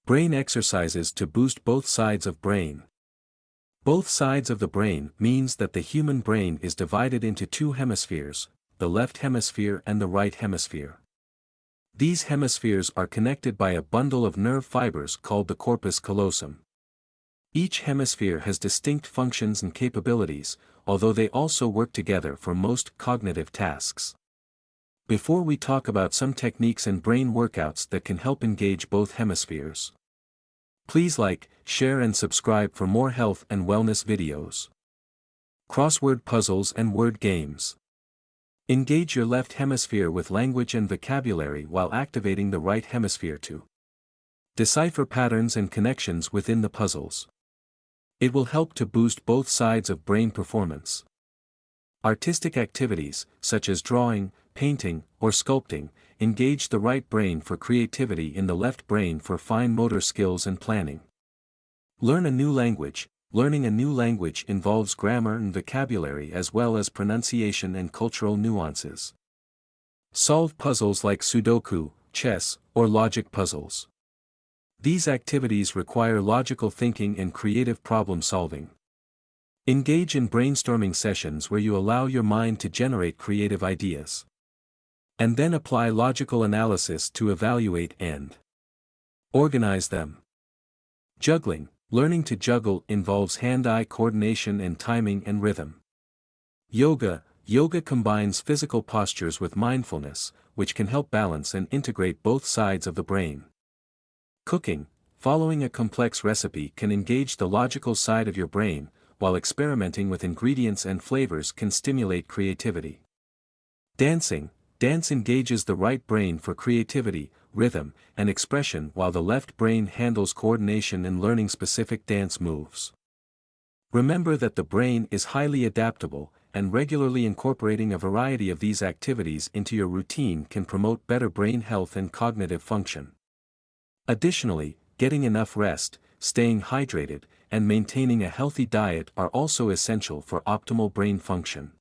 Brain exercises to boost both sides of brain. Both sides of the brain means that the human brain is divided into two hemispheres, the left hemisphere and the right hemisphere. These hemispheres are connected by a bundle of nerve fibers called the corpus callosum. Each hemisphere has distinct functions and capabilities, although they also work together for most cognitive tasks. Before we talk about some techniques and brain workouts that can help engage both hemispheres, please like, share and subscribe for more health and wellness videos. Crossword puzzles and word games. Engage your left hemisphere with language and vocabulary while activating the right hemisphere to decipher patterns and connections within the puzzles. It will help to boost both sides of brain performance. Artistic activities, such as drawing, painting, or sculpting, engage the right brain for creativity in the left brain for fine motor skills and planning. Learn a new language. Learning a new language involves grammar and vocabulary as well as pronunciation and cultural nuances. Solve puzzles like Sudoku, chess, or logic puzzles. These activities require logical thinking and creative problem solving. Engage in brainstorming sessions where you allow your mind to generate creative ideas. And then apply logical analysis to evaluate and organize them. Juggling. Learning to juggle involves hand-eye coordination and timing and rhythm. Yoga. Yoga combines physical postures with mindfulness, which can help balance and integrate both sides of the brain. Cooking. Following a complex recipe can engage the logical side of your brain, while experimenting with ingredients and flavors can stimulate creativity. Dancing. Dance engages the right brain for creativity, rhythm, and expression while the left brain handles coordination and learning specific dance moves. Remember that the brain is highly adaptable, and regularly incorporating a variety of these activities into your routine can promote better brain health and cognitive function. Additionally, getting enough rest, staying hydrated, and maintaining a healthy diet are also essential for optimal brain function.